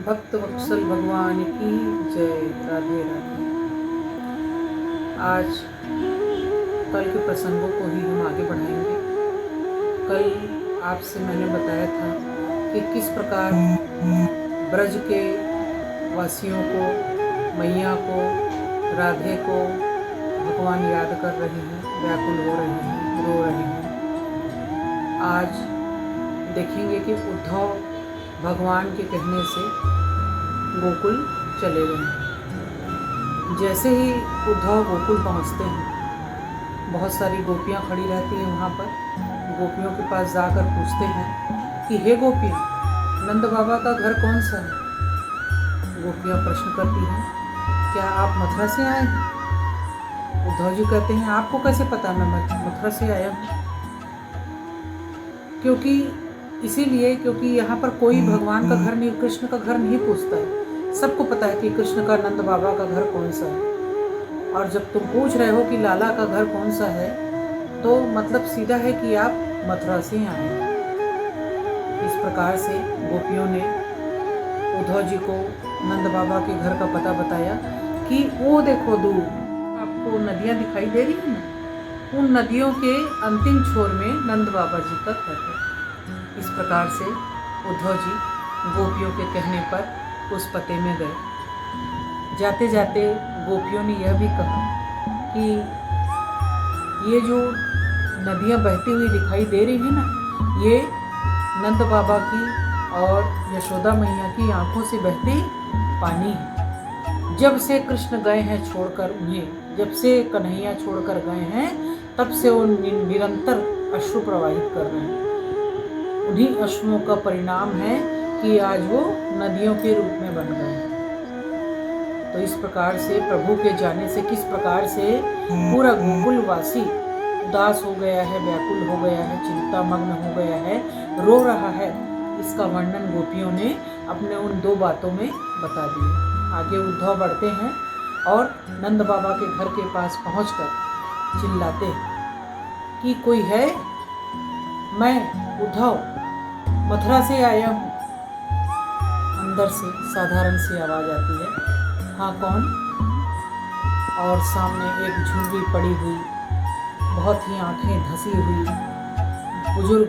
भक्त वत्सल भगवान की जय। राधे राधे। आज कल के प्रसंगों को ही हम आगे बढ़ाएंगे। कल आपसे मैंने बताया था कि किस प्रकार ब्रज के वासियों को, मैया को, राधे को भगवान याद कर रहे हैं, व्याकुल हो रहे हैं, रो रहे हैं। आज देखेंगे कि उद्धव भगवान के कहने से गोकुल चले गए। जैसे ही उद्धव गोकुल पहुंचते हैं, बहुत सारी गोपियां खड़ी रहती हैं वहाँ पर। गोपियों के पास जाकर पूछते हैं कि हे गोपियां, नंद बाबा का घर कौन सा है? गोपियां प्रश्न करती हैं, क्या आप मथुरा से आए हैं? उद्धव जी कहते हैं, आपको कैसे पता मैं मथुरा से आया हूँ? क्योंकि यहाँ पर कोई भगवान का घर नहीं, कृष्ण का घर नहीं पूछता है। सबको पता है कि कृष्ण का, नंद बाबा का घर कौन सा है। और जब तुम पूछ रहे हो कि लाला का घर कौन सा है, तो मतलब सीधा है कि आप मथुरा से आए हैं। इस प्रकार से गोपियों ने उद्धव जी को नंद बाबा के घर का पता बताया कि वो देखो दूर आपको नदियाँ दिखाई दे रही हैं ना, उन नदियों के अंतिम छोर में नंद बाबा जी का घर है। इस प्रकार से उद्धव जी गोपियों के कहने पर उस पते में गए। जाते जाते गोपियों ने यह भी कहा कि ये जो नदियाँ बहती हुई दिखाई दे रही है ना, ये नंद बाबा की और यशोदा मैया की आंखों से बहते पानी है। जब से कृष्ण गए हैं छोड़कर उन्हें, जब से कन्हैया छोड़कर गए हैं, तब से वो निरंतर अश्रु प्रवाहित कर रहे हैं। उन्हीं अश्रुओं का परिणाम है कि आज वो नदियों के रूप में बन गए हैं। तो इस प्रकार से प्रभु के जाने से किस प्रकार से पूरा गोकुलवासी उदास हो गया है, व्याकुल हो गया है, चिंता मग्न हो गया है, रो रहा है, इसका वर्णन गोपियों ने अपने उन दो बातों में बता दिया। आगे उद्धव बढ़ते हैं और नंद बाबा के घर के पास पहुंचकर चिल्लाते हैं कि कोई है? मैं उद्धव मथुरा से आया हूँ। अंदर से साधारण सी आवाज आती है, हाँ कौन? और सामने एक झुर्री पड़ी हुई, बहुत ही आंखें धसी हुई बुजुर्ग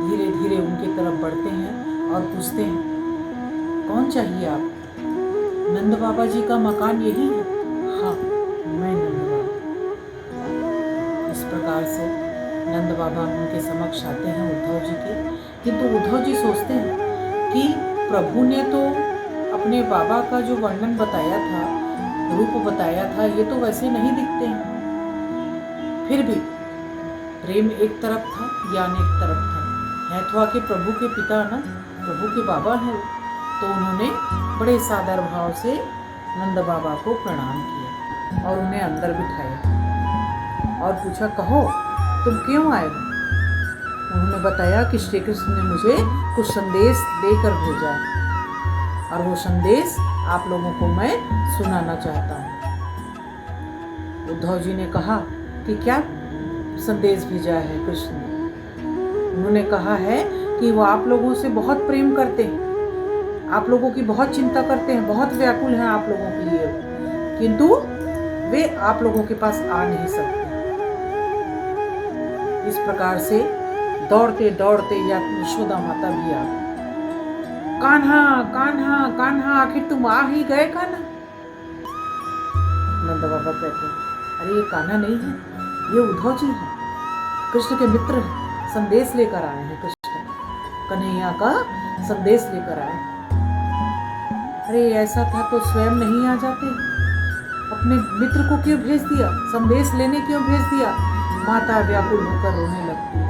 धीरे धीरे उनकी तरफ बढ़ते हैं और पूछते हैं, कौन चाहिए आप? नंद बाबा जी का मकान यही है? हाँ, मैं नंद बाबा। इस प्रकार से नंद बाबा उनके समक्ष आते हैं उद्धव जी के। किंतु उद्धव जी सोचते हैं कि प्रभु ने तो अपने बाबा का जो वर्णन बताया था, रूप बताया था, ये तो वैसे नहीं दिखते हैं। फिर भी प्रेम एक तरफ था, ज्ञान एक तरफ था। है तो आके प्रभु के पिता ना, प्रभु के बाबा हैं, तो उन्होंने बड़े सादर भाव से नंद बाबा को प्रणाम किया और उन्हें अंदर बिठाया और पूछा, कहो तुम क्यों आए हो? उन्होंने बताया कि श्री कृष्ण ने मुझे कुछ संदेश देकर भेजा और वो संदेश आप लोगों को मैं सुनाना चाहता हूँ। उद्धव जी ने कहा कि क्या संदेश भेजा है कृष्ण ने? उन्होंने कहा है कि वो आप लोगों से बहुत प्रेम करते हैं, आप लोगों की बहुत चिंता करते हैं, बहुत व्याकुल हैं आप लोगों के लिए, किंतु वे आप लोगों के पास आ नहीं सकते। इस प्रकार से दौड़ते दौड़ते यशोदा माता भी आ गई। कान्हा कान्हा कान्हा, आखिर तुम आ ही गए कान्हा? नंद बाबा कहते हैं, अरे ये कान्हा नहीं है, ये उद्धव जी है, कृष्ण के मित्र हैं, संदेश लेकर आए हैं, कृष्ण कन्हैया का संदेश लेकर आए। अरे ऐसा था तो स्वयं नहीं आ जाते, अपने मित्र को क्यों भेज दिया? संदेश लेने क्यों भेज दिया? माता व्याकुल होकर रोने लगती है।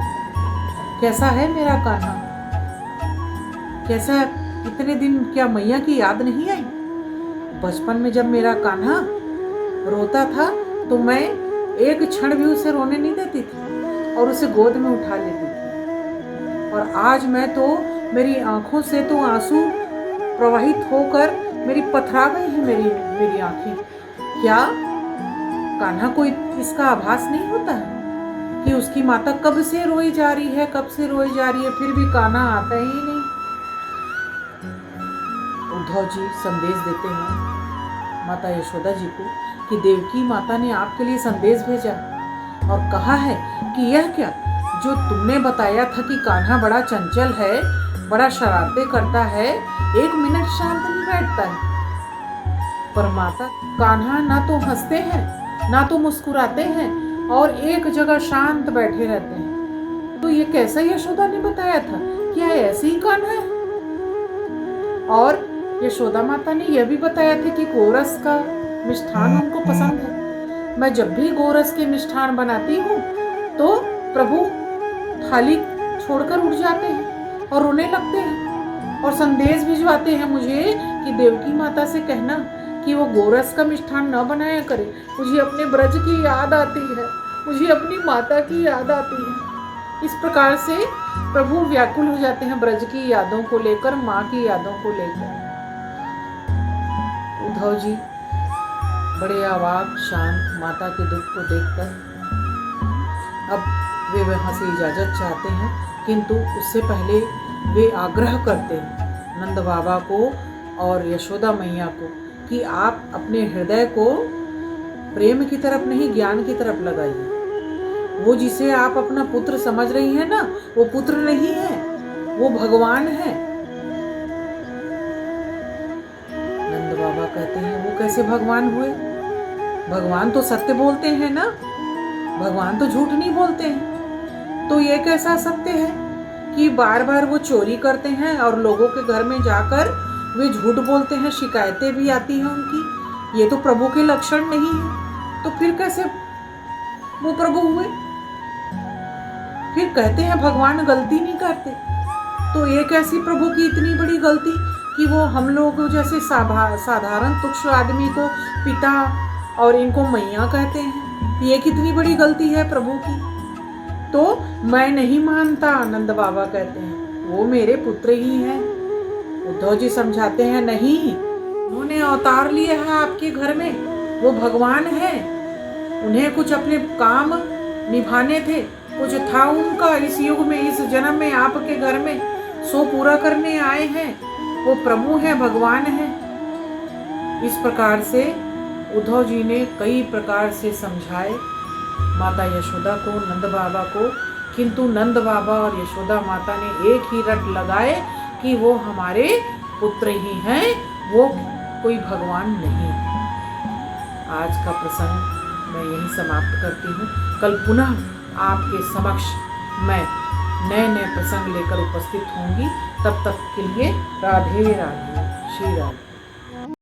कैसा है मेरा कान्हा? कैसा? इतने दिन क्या मैया की याद नहीं आई? बचपन में जब मेरा कान्हा रोता था तो मैं एक क्षण भी उसे रोने नहीं देती थी और उसे गोद में उठा लेती थी। और आज मैं तो, मेरी आंखों से तो आंसू प्रवाहित होकर मेरी पथरा गई है मेरी आंखें। क्या कान्हा को इसका आभास नहीं होता है कि उसकी माता कब से रोई जा रही है, कब से रोई जा रही है, फिर भी कान्हा आता ही नहीं? उद्धव जी संदेश देते हैं माता यशोदा जी को कि देवकी माता ने आपके लिए संदेश भेजा और कहा है कि यह क्या जो तुमने बताया था कि कान्हा बड़ा चंचल है, बड़ा शरारतें करता है, 1 मिनट शांत नहीं बैठता है। पर माता कान्हा ना तो हंसते हैं ना तो मुस्कुराते हैं और एक जगह शांत बैठे रहते हैं। तो ये कैसा यशोदा ने बताया था? क्या ऐसे ही कान्हा है? और यशोदा माता ने यह भी बताया था कि गोरस का मिष्ठान उनको पसंद है। मैं जब भी गोरस के मिष्ठान बनाती हूँ तो प्रभु थाली छोड़कर उठ जाते हैं और रोने लगते हैं और संदेश भिजवाते हैं मुझे कि देवकी माता से कहना कि वो गोरस का मिष्ठान न बनाया करे। मुझे अपने ब्रज की याद आती है, मुझे अपनी माता की याद आती है। इस प्रकार से प्रभु व्याकुल हो जाते हैं ब्रज की यादों को लेकर, माँ की यादों को लेकर। उद्धव जी बड़े अवाक शांत माता के दुख को देखकर अब वे वहाँ से इजाज़त चाहते हैं, किंतु उससे पहले वे आग्रह करते हैं नंद बाबा को और यशोदा मैया को कि आप अपने हृदय को प्रेम की तरफ नहीं, ज्ञान की तरफ लगाइए। वो जिसे आप अपना पुत्र समझ रही हैं ना, वो पुत्र नहीं है, वो भगवान है। नंद बाबा कहते हैं वो कैसे भगवान हुए? भगवान तो सत्य बोलते हैं ना, भगवान तो झूठ नहीं बोलते हैं। तो ये कैसा सत्य है कि बार बार वो चोरी करते हैं और लोगों के घर में जाकर वे झूठ बोलते हैं, शिकायतें भी आती हैं उनकी। ये तो प्रभु के लक्षण नहीं है। तो फिर कैसे वो प्रभु हुए? फिर कहते हैं भगवान गलती नहीं करते। तो ये कैसी प्रभु की इतनी बड़ी गलती कि वो हम लोग जैसे साधारण तुच्छ आदमी को पिता और इनको मैया कहते हैं? ये कितनी बड़ी गलती है प्रभु की। तो मैं नहीं मानता, आनंद बाबा कहते हैं वो मेरे पुत्र ही हैं। उद्धव जी समझाते हैं नहीं, उन्होंने अवतार लिया है आपके घर में, वो भगवान है, उन्हें कुछ अपने काम निभाने थे, कुछ था उनका इस युग में, इस जन्म में आपके घर में, सो पूरा करने आए हैं। वो प्रभु हैं, भगवान हैं। इस प्रकार से उद्धव जी ने कई प्रकार से समझाए माता यशोदा को, नंद बाबा को, किंतु नंद बाबा और यशोदा माता ने एक ही रट लगाए कि वो हमारे पुत्र ही हैं, वो कोई भगवान नहीं। आज का प्रसंग मैं यहीं समाप्त करती हूँ। कल पुनः आपके समक्ष मैं नए नए प्रसंग लेकर उपस्थित होंगी। तब तक के लिए राधे राधे, श्री राधे।